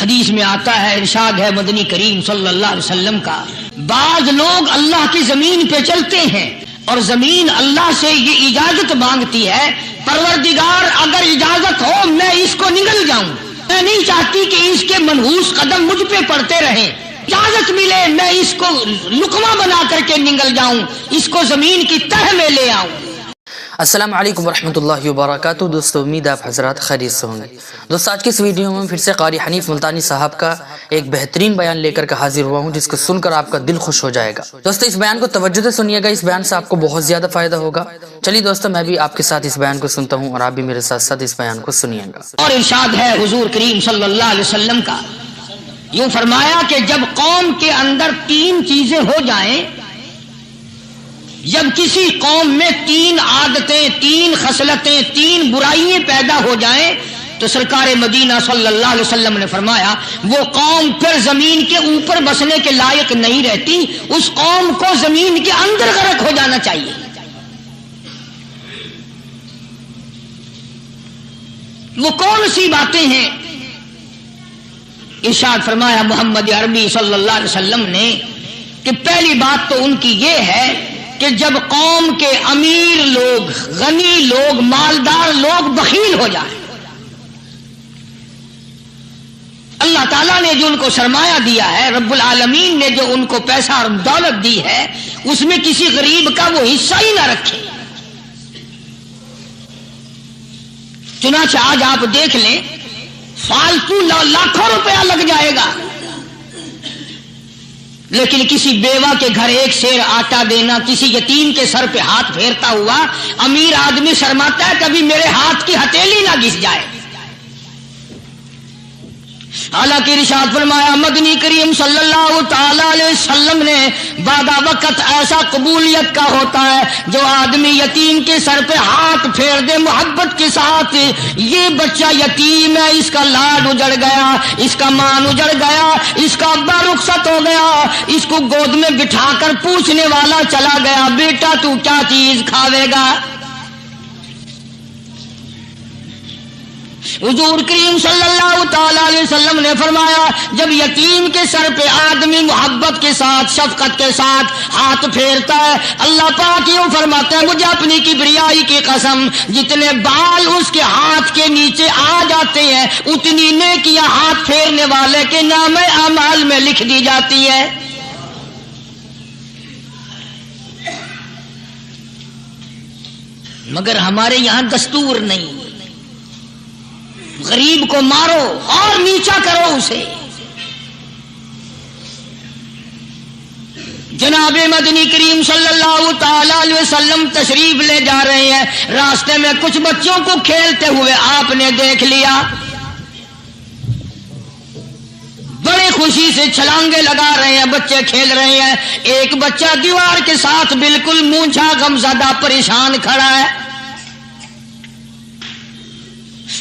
حدیث میں آتا ہے، ارشاد ہے مدنی کریم صلی اللہ علیہ وسلم کا، بعض لوگ اللہ کی زمین پہ چلتے ہیں اور زمین اللہ سے یہ اجازت مانگتی ہے، پروردگار اگر اجازت ہو میں اس کو نگل جاؤں، میں نہیں چاہتی کہ اس کے منحوس قدم مجھ پہ پڑتے رہیں، اجازت ملے میں اس کو لقمہ بنا کر کے نگل جاؤں، اس کو زمین کی تہ میں لے آؤں۔ السلام علیکم ورحمۃ اللہ وبرکاتہ۔ دوستو امید آپ حضرات خیریت سے ہوں گے۔ دوستو آج کی اس ویڈیو میں پھر سے قاری حنیف ملتانی صاحب کا ایک بہترین بیان لے کر حاضر ہوا ہوں، جس کو سن کر آپ کا دل خوش ہو جائے گا۔ دوستو اس بیان کو توجہ سے سنیے گا، اس بیان سے آپ کو بہت زیادہ فائدہ ہوگا۔ چلیے دوستو میں بھی آپ کے ساتھ اس بیان کو سنتا ہوں اور آپ بھی میرے ساتھ ساتھ اس بیان کو سنیے گا۔ اور ارشاد ہے حضور کریم صلی اللہ علیہ وسلم کا، یوں فرمایا کہ جب قوم کے اندر تین چیزیں ہو جائیں، جب کسی قوم میں تین عادتیں، تین خصلتیں، تین برائیاں پیدا ہو جائیں تو سرکار مدینہ صلی اللہ علیہ وسلم نے فرمایا وہ قوم پھر زمین کے اوپر بسنے کے لائق نہیں رہتی، اس قوم کو زمین کے اندر غرق ہو جانا چاہیے۔ وہ کون سی باتیں ہیں؟ ارشاد فرمایا محمد عربی صلی اللہ علیہ وسلم نے کہ پہلی بات تو ان کی یہ ہے کہ جب قوم کے امیر لوگ، غنی لوگ، مالدار لوگ بخیل ہو جائیں، اللہ تعالیٰ نے جو ان کو سرمایہ دیا ہے، رب العالمین نے جو ان کو پیسہ اور دولت دی ہے، اس میں کسی غریب کا وہ حصہ ہی نہ رکھے۔ چنانچہ آج آپ دیکھ لیں، فالتو لاکھوں روپیہ لگ جائے گا، لیکن کسی بیوہ کے گھر ایک سیر آٹا دینا، کسی یتیم کے سر پہ ہاتھ پھیرتا ہوا امیر آدمی شرماتا ہے کبھی میرے ہاتھ کی ہتھیلی نہ گھس جائے۔ حالانکہ ارشاد فرمایا مدنی کریم صلی اللہ تعالی علیہ وسلم نے بعد وقت ایسا قبولیت کا ہوتا ہے جو آدمی یتیم کے سر پہ ہاتھ پھیر دے محبت کے ساتھ، یہ بچہ یتیم ہے، اس کا لاڈ اجڑ گیا، اس کا مان اجڑ گیا، اس کا ابا رخصت ہو گیا، اس کو گود میں بٹھا کر پوچھنے والا چلا گیا، بیٹا تو کیا چیز کھاوے گا؟ حضور کریم صلی اللہ تعالی علیہ وسلم نے فرمایا جب یتیم کے سر پہ آدمی محبت کے ساتھ، شفقت کے ساتھ ہاتھ پھیرتا ہے، اللہ پاک یوں فرماتا ہے مجھے اپنی کبریائی کی قسم جتنے بال اس کے ہاتھ کے نیچے آ جاتے ہیں اتنی نیکیاں ہاتھ پھیرنے والے کے نام اعمال میں لکھ دی جاتی ہے۔ مگر ہمارے یہاں دستور نہیں، غریب کو مارو اور نیچا کرو اسے۔ جناب مدنی کریم صلی اللہ تعالی علیہ وسلم تشریف لے جا رہے ہیں، راستے میں کچھ بچوں کو کھیلتے ہوئے آپ نے دیکھ لیا، بڑے خوشی سے چھلانگے لگا رہے ہیں، بچے کھیل رہے ہیں، ایک بچہ دیوار کے ساتھ بالکل مونچھا غمزدہ پریشان کھڑا ہے۔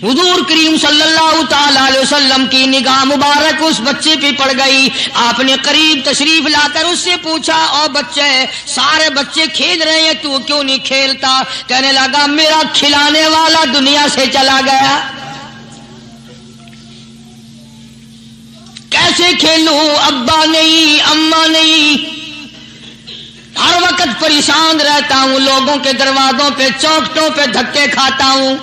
حضور کریم صلی اللہ تعالی علیہ وسلم کی نگاہ مبارک اس بچے پہ پڑ گئی، آپ نے قریب تشریف لا کر اس سے پوچھا او بچے، سارے بچے کھیل رہے ہیں تو کیوں نہیں کھیلتا؟ کہنے لگا میرا کھلانے والا دنیا سے چلا گیا، کیسے کھیلوں؟ ابا نہیں، اماں نہیں، ہر وقت پریشان رہتا ہوں، لوگوں کے دروازوں پہ چوکھٹوں پہ دھکے کھاتا ہوں۔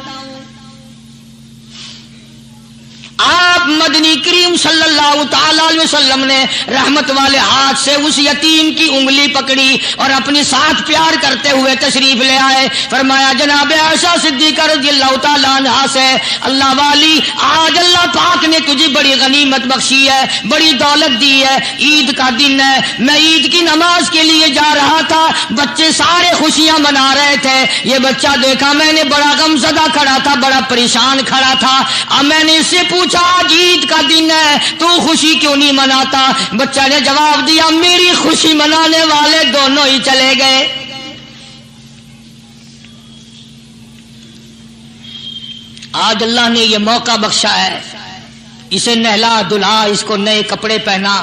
آپ مدنی کریم صلی اللہ تعالی علیہ وسلم نے رحمت والے ہاتھ سے اس یتیم کی انگلی پکڑی اور اپنی ساتھ پیار کرتے ہوئے تشریف لے آئے، فرمایا جناب عائشہ صدیقہ رضی اللہ تعالی عنہا سے اللہ والی آج اللہ پاک نے تجھے بڑی غنیمت بخشی ہے، بڑی دولت دی ہے، عید کا دن ہے، میں عید کی نماز کے لیے جا رہا تھا، بچے سارے خوشیاں منا رہے تھے، یہ بچہ دیکھا میں نے بڑا غمزدہ کھڑا تھا، بڑا پریشان کھڑا تھا، اب میں نے اس سے پوچھا آج عید کا دن ہے تو خوشی کیوں نہیں مناتا؟ بچہ نے جواب دیا میری خوشی منانے والے دونوں ہی چلے گئے۔ آج اللہ نے یہ موقع بخشا ہے، اسے نہلا دھلا، اس کو نئے کپڑے پہنا،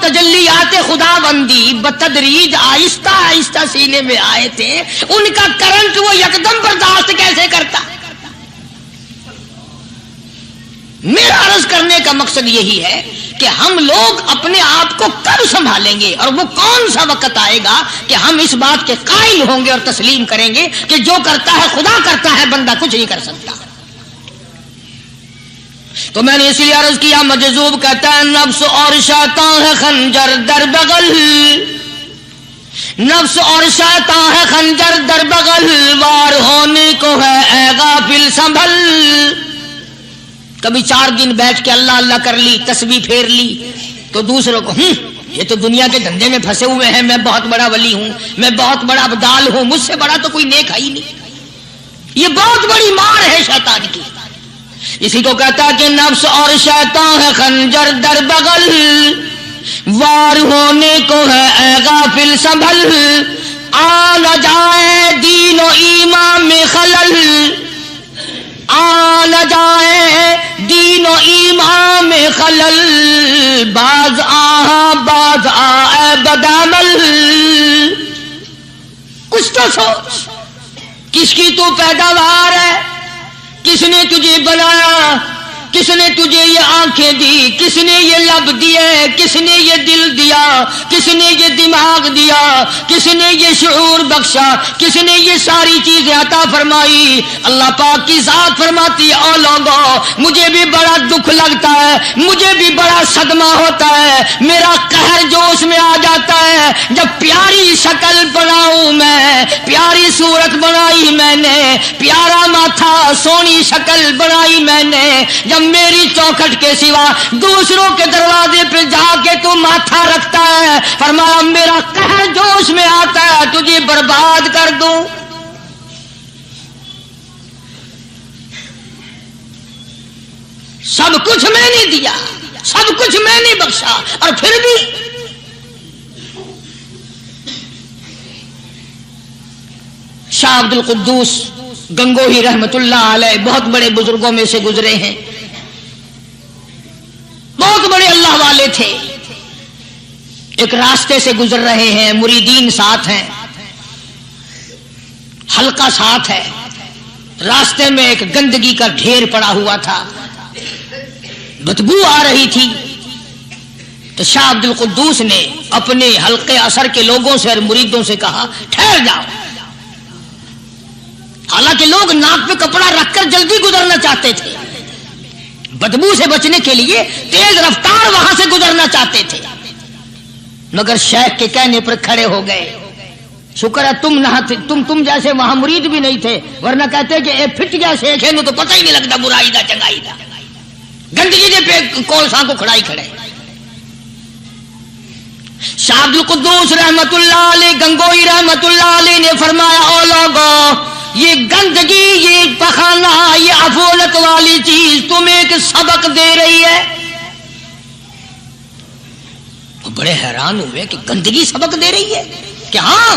تجلیات خدا بندی بتدریج آہستہ آہستہ سینے میں آئے تھے، ان کا کرنٹ وہ یکدم برداشت کیسے کرتا؟ میرا عرض کرنے کا مقصد یہی ہے کہ ہم لوگ اپنے آپ کو کب سنبھالیں گے، اور وہ کون سا وقت آئے گا کہ ہم اس بات کے قائل ہوں گے اور تسلیم کریں گے کہ جو کرتا ہے خدا کرتا ہے، بندہ کچھ نہیں کر سکتا۔ تو میں نے اس لیے عرض کیا، مجذوب کہتا ہے نفس اور شیطان ہے خنجر در بغل، نفس اور شیطان ہے خنجر در بغل، وار ہونے کو ہے اے غافل سنبھل۔ کبھی 4 دن بیٹھ کے اللہ اللہ کر لی، تسبیح پھیر لی، تو دوسروں کو یہ تو دنیا کے دھندے میں پھنسے ہوئے ہیں، میں بہت بڑا ولی ہوں، میں بہت بڑا ابدال ہوں، مجھ سے بڑا تو کوئی نیک ہے ہی نہیں۔ یہ بہت بڑی مار ہے شیطان کی۔ اسی کو کہتا کہ نفس اور شیطان ہے خنجر در بغل، وار ہونے کو ہے اے غافل سنبھل، آ نہ جائے دین و ایمان میں خلل، آ نہ جائے دین و ایمان میں خلل، باز باز آئے بدعمل۔ کچھ تو سوچ، کس کی تو پیداوار ہے، کس نے تجھے بنایا، کس نے تجھے یہ آنکھیں دی، کس نے یہ لب دیے، کس نے یہ دل دیا، کس نے یہ دماغ دیا، کس نے یہ شعور بخشا، کس نے یہ ساری چیزیں عطا فرمائی؟ اللہ پاک کی ذات فرماتی ہے او لوگوں، مجھے بھی بڑا دکھ لگتا ہے، مجھے بھی بڑا صدمہ ہوتا ہے، میرا قہر جوش میں آ جاتا ہے جب پیاری شکل بناؤں میں، پیاری صورت بنائی میں نے، پیارا ماتھا سونی شکل بنائی میں نے، جب میری چوکھٹ کے سوا دوسروں کے دروازے پہ جا کے تو ماتھا رکھتا ہے، فرمایا میرا قہر جوش میں آتا ہے تجھے برباد کر دوں۔ سب کچھ میں نے دیا، سب کچھ میں نے بخشا، اور پھر بھی شاہ عبد القدوس گنگوہی رحمت اللہ علیہ بہت بڑے بزرگوں میں سے گزرے ہیں، بہت بڑے اللہ والے تھے۔ ایک راستے سے گزر رہے ہیں، مریدین ساتھ ہیں، حلقہ ساتھ ہے، راستے میں ایک گندگی کا ڈھیر پڑا ہوا تھا، بدبو آ رہی تھی، تو شاہ عبد القدوس نے اپنے حلقے اثر کے لوگوں سے اور مریدوں سے کہا ٹھہر جاؤ۔ حالانکہ لوگ ناک پہ کپڑا رکھ کر جلدی گزرنا چاہتے تھے، بدبو سے بچنے کے لیے تیز رفتار وہاں سے گزرنا چاہتے تھے، مگر شیخ کے کہنے پر کھڑے ہو گئے۔ شکر ہے تم نہ تم جیسے وہاں مرید بھی نہیں تھے، ورنہ کہتے کہ اے پھٹ گیا شیخ ہے نو تو پتہ ہی نہیں لگتا برائی دا چنگائی دا، گندگی دے پہ کولساں کو کھڑائی کھڑے۔ شاہ عبد القدوس رحمت اللہ علیہ گنگوئی رحمت اللہ علیہ نے فرمایا او لوگوں، یہ گندگی، یہ پخانہ، یہ افولت والی چیز تمہیں ایک سبق دے رہی ہے۔ وہ بڑے حیران ہوئے کہ گندگی سبق دے رہی ہے کہ ہاں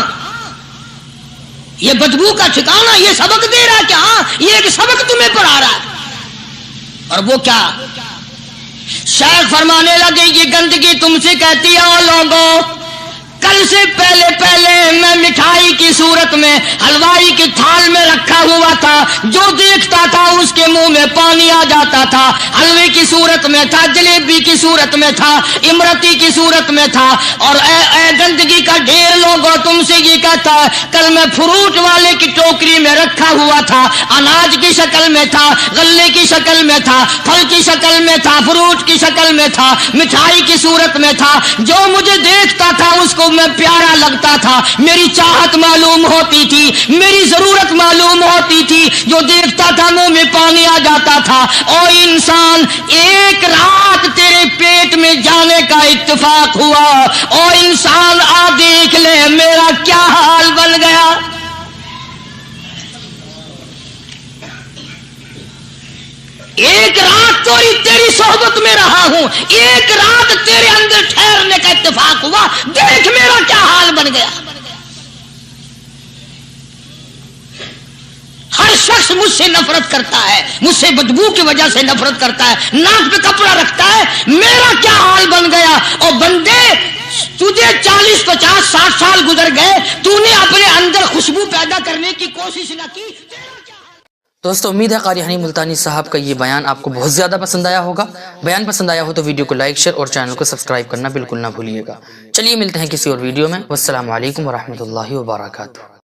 یہ بدبو کا ٹھکانہ یہ سبق دے رہا ہے کہ ہاں یہ ایک سبق تمہیں پڑھا رہا ہے۔ اور وہ کیا؟ شیخ فرمانے لگے یہ گندگی تم سے کہتی ہے او لوگوں، کل سے پہلے میں مٹھائی کی صورت میں حلوائی کی تھال میں رکھا ہوا تھا، جو دیکھتا تھا اس کے منہ میں پانی آ جاتا تھا، حلوے کی صورت میں تھا، جلیبی کی صورت میں تھا، امرتی کی صورت میں تھا، اور اے گندگی کا ڈھیر لوگوں تم سے یہ کہتا ہے کل میں فروٹ والے کی ٹوکری میں رکھا ہوا تھا، اناج کی شکل میں تھا، غلے کی شکل میں تھا، پھل کی شکل میں تھا، فروٹ کی شکل میں تھا، مٹھائی کی صورت میں تھا، جو مجھے دیکھتا تھا اس کو میں پیارا لگتا تھا، میری چاہت معلوم ہوتی تھی، میری ضرورت معلوم ہوتی تھی، جو دیکھتا تھا منہ میں پانی آ جاتا تھا۔ او انسان، ایک رات تیرے پیٹ میں جانے کا اتفاق ہوا، او انسان آ دیکھ لے میرا کیا حال بن گیا۔ ایک رات تیری صحبت میں رہا ہوں، ایک رات تیرے اندر ٹھہرنے کا اتفاق ہوا، دیکھ میرا کیا حال بن گیا۔ ہر شخص مجھ سے نفرت کرتا ہے، مجھ سے بدبو کی وجہ سے نفرت کرتا ہے، ناک پہ کپڑا رکھتا ہے، میرا کیا حال بن گیا؟ اور بندے تجھے 40 50 60 سال گزر گئے، تو نے اپنے اندر خوشبو پیدا کرنے کی کوشش نہ کی۔ دوستو امید ہے قاری حنیف ملتانی صاحب کا یہ بیان آپ کو بہت زیادہ پسند آیا ہوگا۔ بیان پسند آیا ہو تو ویڈیو کو لائک شیئر اور چینل کو سبسکرائب کرنا بالکل نہ بھولیے گا۔ چلیے ملتے ہیں کسی اور ویڈیو میں۔ والسلام علیکم ورحمۃ اللہ وبرکاتہ۔